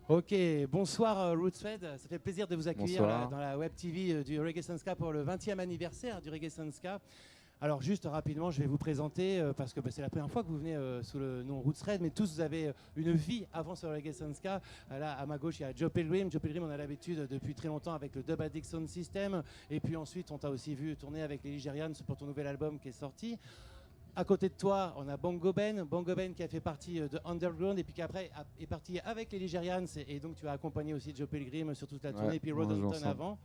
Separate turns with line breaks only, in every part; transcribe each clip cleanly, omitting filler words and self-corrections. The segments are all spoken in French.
Ok, bonsoir Roots Red, ça fait plaisir de vous accueillir
Bonsoir.
dans la web TV du Reggae Ska pour le 20e anniversaire du Reggae Ska. Alors juste rapidement, je vais vous présenter parce que c'est la première fois que vous venez sous le nom Roots Red, mais tous vous avez une vie avant ce Reggae Ska. Là à ma gauche il y a Joe Pilgrim. Joe Pilgrim, on a l'habitude depuis très longtemps avec le Dub Addict Sound System, et puis ensuite on t'a aussi vu tourner avec les Ligerians pour ton nouvel album qui est sorti. À côté de toi, on a Bongo Ben. Bongo Ben qui a fait partie de Underground et puis qui après est parti avec les Ligerians. Et donc tu as accompagné aussi Joe Pilgrim sur toute la tournée,
Ouais,
et puis
on joue
Roddenton
ensemble.
avant.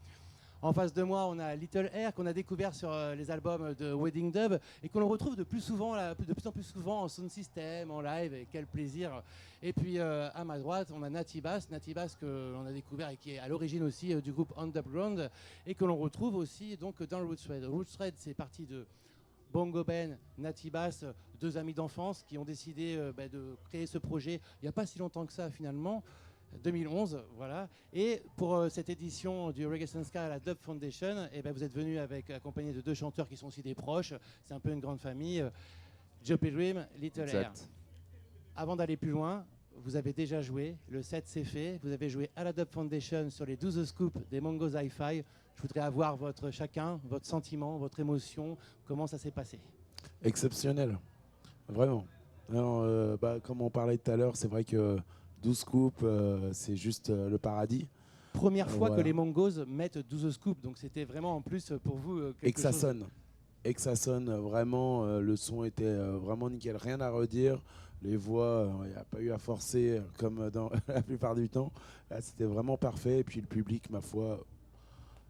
En face de moi, on a Little Air qu'on a découvert sur les albums de Wedding Dub et qu'on retrouve de plus en plus souvent en sound system, en live, et quel plaisir. Et puis à ma droite, on a Natty Bass que l'on a découvert et qui est à l'origine aussi du groupe Underground et que l'on retrouve aussi donc dans Roots Red. Roots Red, c'est parti de Bongo Ben, Natty Bass, deux amis d'enfance qui ont décidé de créer ce projet il n'y a pas si longtemps que ça finalement, 2011, voilà. Et pour cette édition du Reggae Ska à la Dub Foundation, vous êtes venu accompagné de deux chanteurs qui sont aussi des proches. C'est un peu une grande famille, Joe Pilgrim, Little Air.
Exact.
Avant d'aller plus loin, vous avez déjà joué, le set c'est fait, vous avez joué à la Dub Foundation sur les 12 scoops des Mongos Hi-Fi. Je voudrais avoir votre sentiment, votre émotion, comment ça s'est passé.
Exceptionnel, vraiment. Alors, comme on parlait tout à l'heure, c'est vrai que 12 coupes, c'est juste le paradis.
Première fois que
Voilà.
les Mongos mettent 12 scoops, donc c'était vraiment en plus pour vous quelque
Et que ça
chose.
sonne. Et que ça sonne vraiment, le son était vraiment nickel, rien à redire. Les voix, il n'y a pas eu à forcer comme dans la plupart du temps. Là, c'était vraiment parfait. Et puis le public, ma foi,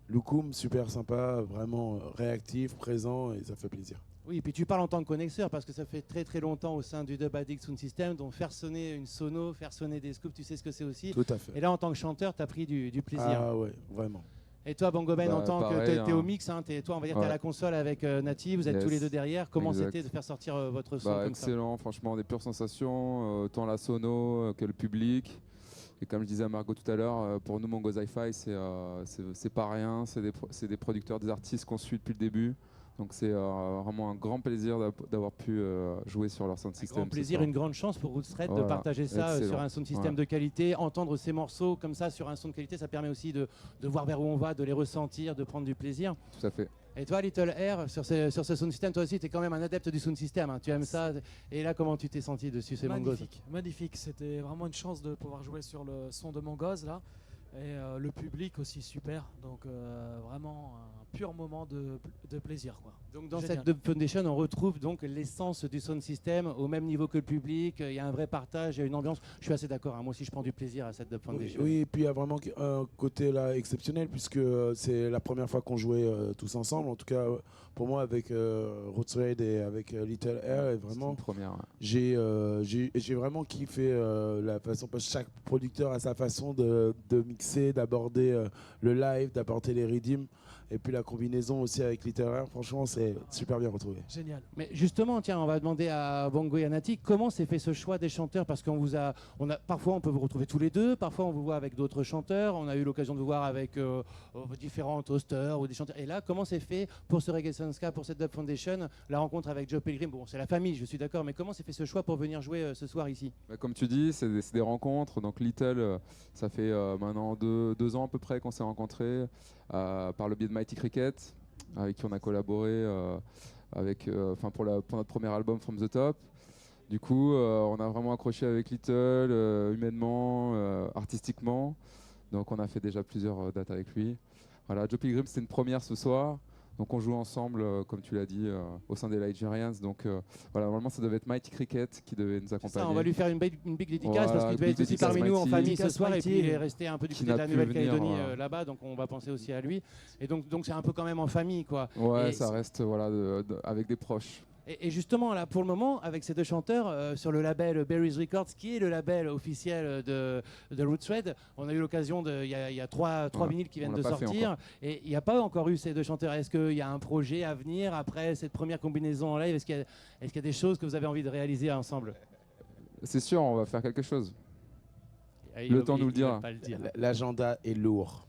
Loukoum, super sympa, vraiment réactif, présent, et ça fait plaisir.
Oui, et puis tu parles en tant que connaisseur parce que ça fait très très longtemps au sein du Dub Addict Sound System, donc faire sonner une sono, faire sonner des scoops, tu sais ce que c'est aussi.
Tout à fait.
Et là, en tant que chanteur, tu as pris du plaisir.
Ah ouais, vraiment.
Et toi, Bongo Ben, en tant que
pareil,
t'es au mix, toi, on va dire que t'es à
Ouais.
la console avec Natty, vous êtes
Yes.
tous les deux derrière. Comment
Exact.
c'était de faire sortir votre son comme ça?
Excellent, franchement, des pures sensations, autant la sono que le public. Et comme je disais à Margot tout à l'heure, pour nous, Mongo's Hi-Fi, c'est pas rien. C'est des producteurs, des artistes qu'on suit depuis le début. Donc c'est vraiment un grand plaisir d'avoir pu jouer sur leur sound
Un
system.
grand plaisir, une grande chance pour Roots Red de
Voilà,
partager ça
excellent.
sur un sound system
Voilà.
de qualité. Entendre ces morceaux comme ça sur un son de qualité, ça permet aussi de voir vers où on va, de les ressentir, de prendre du plaisir.
Tout à fait.
Et toi, Little Air, sur ce sound system, toi aussi, tu es quand même un adepte du sound system. Tu aimes ça. Et là, comment tu t'es senti dessus, ces Mongos?
Magnifique, magnifique. C'était vraiment une chance de pouvoir jouer sur le son de Mongoz là. Et le public aussi super. Donc vraiment un pur moment de plaisir, quoi.
Donc dans
Génial.
cette Dub Foundation, on retrouve donc l'essence du sound system au même niveau que le public. Il y a un vrai partage, il y a une ambiance. Je suis assez d'accord. Moi aussi, je prends du plaisir à cette Dub
Oui,
Foundation.
oui, et puis il y a vraiment un côté là exceptionnel puisque c'est la première fois qu'on jouait tous ensemble. En tout cas, pour moi, avec Roots Red et avec Little Air, et
C'est
vraiment,
une première. Ouais.
j'ai vraiment kiffé la façon, parce que chaque producteur a sa façon de mixer, d'aborder le live, d'apporter les rythmes. Et puis la combinaison aussi avec Little Air, franchement, c'est super bien retrouvé.
Génial.
Mais justement, tiens, on va demander à Bongo et à Natty comment s'est fait ce choix des chanteurs, parce parfois on peut vous retrouver tous les deux, parfois on vous voit avec d'autres chanteurs, on a eu l'occasion de vous voir avec différents toasters ou des chanteurs. Et là, comment s'est fait pour ce Reggae Ska, pour cette Dub Foundation, la rencontre avec Joe Pilgrim? Bon, c'est la famille, je suis d'accord, mais comment s'est fait ce choix pour venir jouer ce soir ici?
Comme tu dis, c'est des rencontres. Donc Little, ça fait maintenant 2 ans à peu près qu'on s'est rencontrés par le biais de Mighty Cricket, avec qui on a collaboré pour notre premier album From the Top. Du coup, on a vraiment accroché avec Little, humainement, artistiquement. Donc on a fait déjà plusieurs dates avec lui. Voilà, Joe Pilgrim, c'était une première ce soir. Donc on joue ensemble, comme tu l'as dit, au sein des Ligerians. Donc voilà, normalement ça devait être Mighty Cricket qui devait nous
C'est
accompagner.
ça, on va lui faire une big dédicace
Voilà,
parce qu'il devait
big
être aussi
dédicace
parmi nous en
Mighty.
famille ce
Dédicace
soir, et
Mighty,
puis il est resté un peu du
qui
côté de
n'a
la
pu
Nouvelle-Calédonie
venir,
là-bas, donc on va penser aussi à lui. Et donc c'est un peu quand même en famille, quoi.
Ouais,
Et
ça reste voilà, avec des proches.
Et justement, là, pour le moment, avec ces deux chanteurs, sur le label Berries Records, qui est le label officiel de Roots Red, on a eu l'occasion il y a trois
Voilà.
vinyles qui viennent
On
de
l'a pas fait
sortir,
encore.
et il n'y a pas encore eu ces deux chanteurs. Est-ce qu'il y a un projet à venir après cette première combinaison en live? Est-ce qu'il y a des choses que vous avez envie de réaliser ensemble?
C'est sûr, on va faire quelque chose.
Il
Le temps
il-
nous le
il veut
dira.
pas le dire.
L'agenda est lourd.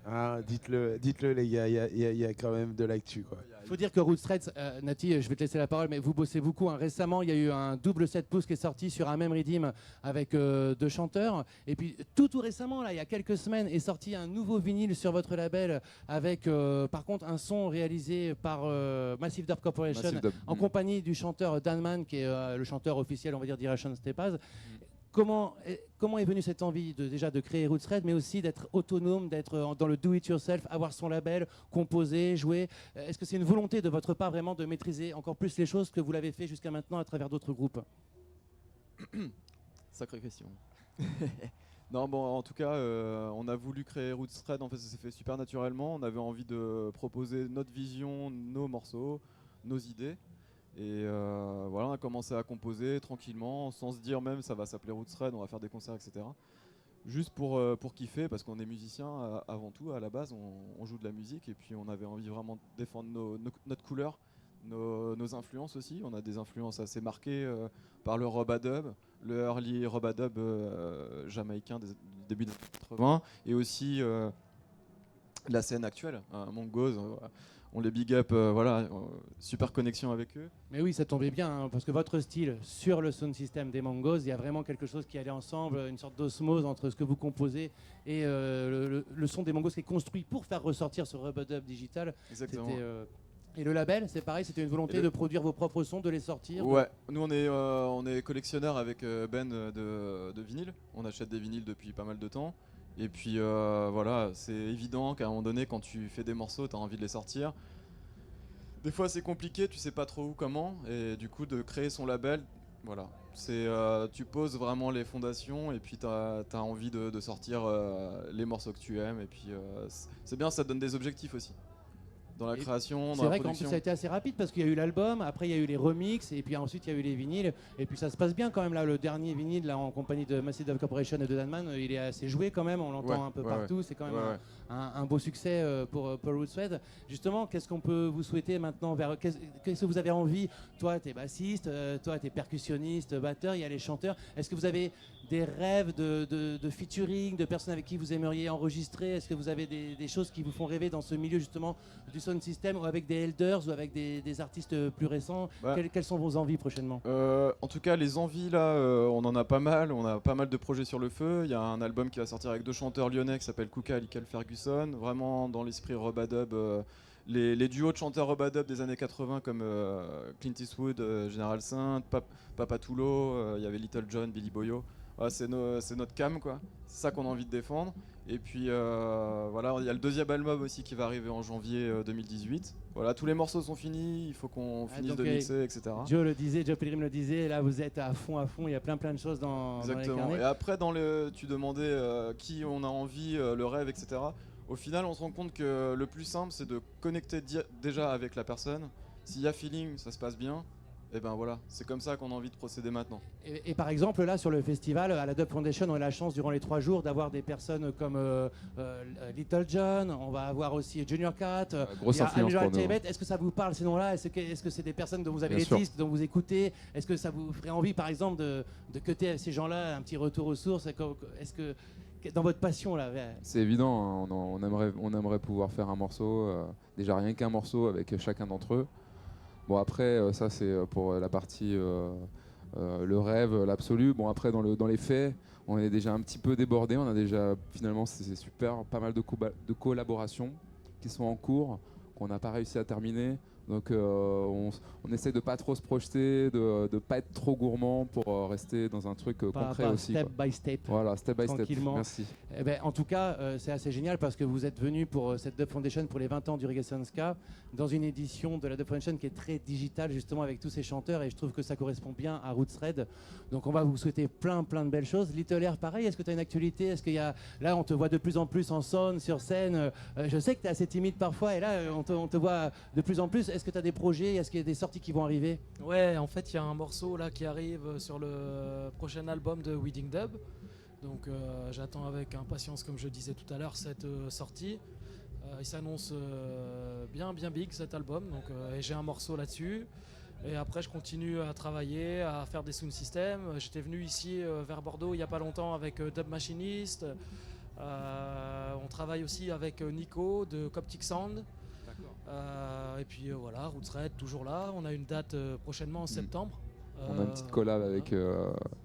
Hein, dites-le les gars, il y a quand même de l'actu quoi.
Il faut dire que Roots Reds, Nati, je vais te laisser la parole, mais vous bossez beaucoup. Récemment, il y a eu un double 7 pouces qui est sorti sur un même rythme avec 2 chanteurs. Et puis tout récemment, là, il y a quelques semaines, est sorti un nouveau vinyle sur votre label avec par contre un son réalisé par Massive Dub Corporation en compagnie du chanteur Dan Mann, qui est le chanteur officiel, on va dire, d'Irration Stepaz. Comment est venue cette envie déjà de créer Roots Red, mais aussi d'être autonome, d'être dans le do-it-yourself, avoir son label, composer, jouer? Est-ce que c'est une volonté de votre part vraiment de maîtriser encore plus les choses que vous l'avez fait jusqu'à maintenant à travers d'autres groupes?
Sacrée question. Non, bon, en tout cas, on a voulu créer Roots Red. En fait, ça s'est fait super naturellement. On avait envie de proposer notre vision, nos morceaux, nos idées. Et voilà, on a commencé à composer tranquillement, sans se dire même ça va s'appeler Roots Red, on va faire des concerts, etc. Juste pour kiffer, parce qu'on est musicien avant tout, à la base, on joue de la musique, et puis on avait envie vraiment de défendre notre couleur, nos influences aussi. On a des influences assez marquées par le rub-a-dub, le early rub-a-dub jamaïcain du début des années 80, et aussi la scène actuelle, Mongoose. On les big up, voilà, super connexion avec eux.
Mais oui, ça tombait bien, hein, parce que votre style sur le sound system des Mongoose, il y a vraiment quelque chose qui allait ensemble, une sorte d'osmose entre ce que vous composez et le son des Mongoose qui est construit pour faire ressortir ce rub-a-dub digital.
Exactement.
Et le label, c'est pareil, c'était une volonté de produire vos propres sons, de les sortir?
Ouais, nous on est collectionneurs avec Ben de vinyles. On achète des vinyles depuis pas mal de temps. Et puis voilà, c'est évident qu'à un moment donné, quand tu fais des morceaux, tu as envie de les sortir. Des fois c'est compliqué, tu sais pas trop où, comment, et du coup de créer son label, voilà. Tu poses vraiment les fondations et puis tu as envie de sortir les morceaux que tu aimes. Et puis c'est bien, ça te donne des objectifs aussi. Dans la création, dans la production.
C'est vrai qu'en plus ça a été assez rapide parce qu'il y a eu l'album, après il y a eu les remixes et puis ensuite il y a eu les vinyles et puis ça se passe bien quand même là. Le dernier vinyle là en compagnie de Massive Dub Corporation et de Dan Mann, il est assez joué quand même, on l'entend un peu partout. C'est quand même un beau succès pour Roots Red. Justement, qu'est-ce qu'on peut vous souhaiter maintenant qu'est-ce que vous avez envie? Toi t'es bassiste, toi t'es percussionniste, batteur, il y a les chanteurs. Est-ce que vous avez des rêves de featuring, de personnes avec qui vous aimeriez enregistrer? Est-ce que vous avez des choses qui vous font rêver dans ce milieu justement du sound system, ou avec des elders ou avec des artistes plus récents? Quelles sont vos envies prochainement?
En tout cas, les envies là, on en a pas mal. On a pas mal de projets sur le feu. Il y a un album qui va sortir avec 2 chanteurs lyonnais qui s'appelle Kuka et Likel Ferguson, vraiment dans l'esprit rub-a-dub. Les duos de chanteurs rub-a-dub des années 80 comme Clint Eastwood, Général Saint, Papa Toulo, il y avait Little John, Billy Boyo. Ouais, c'est notre cam quoi, c'est ça qu'on a envie de défendre. Et puis voilà, il y a le 2e album aussi qui va arriver en janvier 2018. Voilà, tous les morceaux sont finis, il faut qu'on finisse de mixer, etc.
Joe Pilgrim le disait, là vous êtes à fond, il y a plein de choses dans les carnets.
Et après tu demandais qui on a envie, le rêve, etc. Au final on se rend compte que le plus simple c'est de connecter déjà avec la personne. S'il y a feeling, ça se passe bien. Et ben voilà, c'est comme ça qu'on a envie de procéder maintenant.
Et par exemple, là sur le festival, à la Dub Foundation, on a la chance durant les 3 jours d'avoir des personnes comme Little John, on va avoir aussi Junior Cat,
grosse influence pour nous.
Est-ce que ça vous parle ces noms-là? Est-ce que c'est des personnes dont vous avez
Bien
les
sûr.
disques, dont vous écoutez? Est-ce que ça vous ferait envie par exemple de cutter ces gens-là un petit retour aux sources? Est-ce que dans votre passion là?
C'est évident, hein, on aimerait pouvoir faire un morceau, déjà rien qu'un morceau avec chacun d'entre eux. Bon après ça c'est pour la partie le rêve, l'absolu. Bon après dans les faits, on est déjà un petit peu débordé. On a déjà finalement c'est super pas mal de collaborations qui sont en cours qu'on n'a pas réussi à terminer. Donc on essaie de pas trop se projeter, de pas être trop gourmand pour rester dans un truc concret aussi.
Step by step.
Voilà, step by step.
Tranquillement.
Merci.
Eh ben, en tout cas, c'est assez génial parce que vous êtes venu pour cette Dub Foundation pour les 20 ans du Reggae Sans Ska dans une édition de la Dub Foundation qui est très digitale justement avec tous ces chanteurs et je trouve que ça correspond bien à Roots Red. Donc on va vous souhaiter plein de belles choses. Little Air, pareil, est-ce que tu as une actualité? Est-ce qu'il y a... Là, on te voit de plus en plus en son, sur scène. Je sais que tu es assez timide parfois et là, on te voit de plus en plus. Est-ce que tu as des projets? Est-ce qu'il y a des sorties qui vont arriver?
Ouais, en fait, il y a un morceau là qui arrive sur le prochain album de Wedding Dub. Donc j'attends avec impatience, comme je disais tout à l'heure, cette sortie. Il s'annonce bien big cet album, donc et j'ai un morceau là-dessus. Et après je continue à travailler, à faire des sound systems. J'étais venu ici vers Bordeaux il n'y a pas longtemps avec Dub Machinist. On travaille aussi avec Nico de Coptic Sound. Et puis voilà, Roots Red toujours là. On a une date prochainement en septembre.
On a une petite collab avec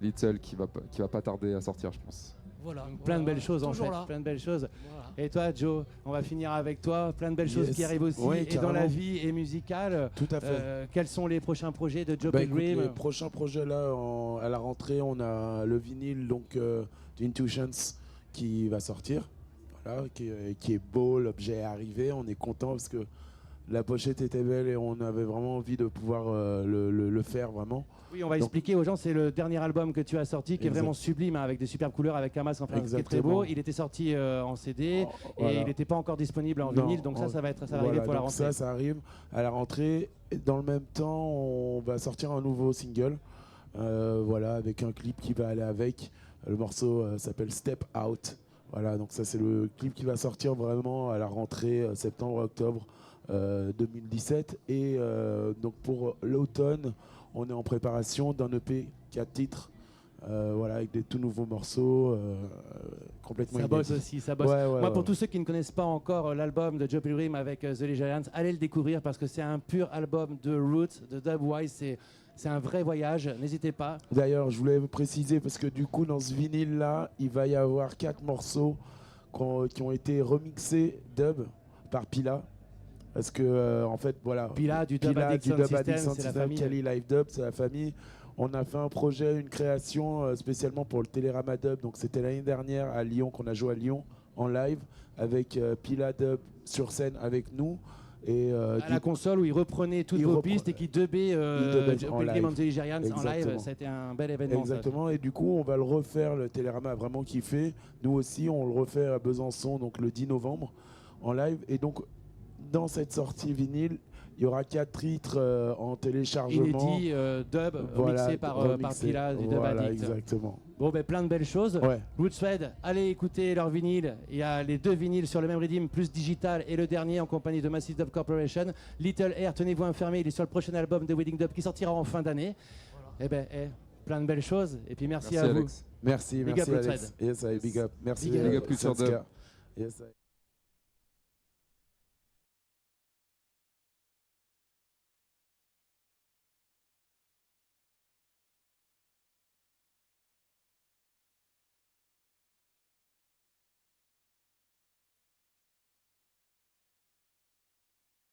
Little qui va pas tarder à sortir, je pense.
Voilà,
Donc, plein de belles choses en
toujours
fait,
là.
plein de belles choses.
Voilà.
Et toi, Joe, on va finir avec toi. Plein de belles choses
Yes.
qui arrivent aussi,
Ouais,
et dans la
carrément.
vie et musicale.
Tout à fait.
Quels sont les prochains projets de Joe
Bah, écoute,
Pilgrim?
les prochains projets là, à la rentrée, on a le vinyle donc d'Intuitions qui va sortir, voilà, qui est beau, l'objet est arrivé, on est content parce que la pochette était belle et on avait vraiment envie de pouvoir le faire vraiment.
Oui, on va
Donc-
expliquer aux gens, c'est le dernier album que tu as sorti qui est
Exact.
vraiment sublime, hein, avec des superbes couleurs, avec un masque, enfin, qui est très
Exactement.
beau. Il était sorti en CD
Voilà.
et il n'était pas encore disponible en
Non,
vinyle, donc ça va
voilà,
arriver pour la
donc
rentrée.
ça arrive à la rentrée. Et dans le même temps, on va sortir un nouveau single, voilà, avec un clip qui va aller avec. Le morceau s'appelle Step Out. Voilà, donc ça c'est le clip qui va sortir vraiment à la rentrée septembre-octobre 2017. Et donc pour l'automne, on est en préparation d'un EP 4 titres. Voilà, avec des tout nouveaux morceaux complètement
Ça bosse
inédits.
aussi, ça bosse.
Ouais,
Moi,
ouais,
pour
ouais.
tous ceux qui ne connaissent pas encore l'album de Joe Pilgrim avec The Lee Giants, allez le découvrir parce que c'est un pur album de roots, de dubwise. C'est un vrai voyage. N'hésitez pas.
D'ailleurs, je voulais vous préciser parce que du coup, dans ce vinyle-là, il va y avoir 4 morceaux qui ont été remixés dub par Pila. Parce que, en fait, voilà.
Pila du Dub Addict Sound System, c'est la famille.
Kelly Live Dub, c'est la famille. On a fait un projet, une création spécialement pour le Télérama Dub. Donc, c'était l'année dernière à Lyon, qu'on a joué à Lyon en live avec Pila Dub sur scène avec nous. Et,
À la console où il reprenait toutes
il
vos
repre-
pistes et qui dubait
dubait
Joe
en
Pilgrim
live.
and the Lee Giants en live.
Exactement.
Ça a été un bel événement. ça.
Exactement, et du coup, on va le refaire. Le Télérama a vraiment kiffé. Nous aussi, on le refait à Besançon, donc le 10 novembre, en live. Et donc, dans cette sortie vinyle, il y aura 4 titres en téléchargement.
Inédit, dub,
Voilà,
remixé par
remixé.
Pila du Dub
Voilà,
Addict.
exactement.
Bon, ben plein de belles choses.
Ouais.
Roots Red, allez écouter leur vinyle. Il y a les 2 vinyles sur le même rythme, plus digital, et le dernier en compagnie de Massive Dub Corporation. Little Air, tenez-vous informés, il est sur le prochain album de Wedding Dub qui sortira en fin d'année. Eh ben, plein de belles choses. Et puis merci à vous.
Alex.
Merci,
Big
merci
up,
Alex. Yes, I big up. Merci.
Big
up, Culture
Sanska.
Dub.
Yes, I-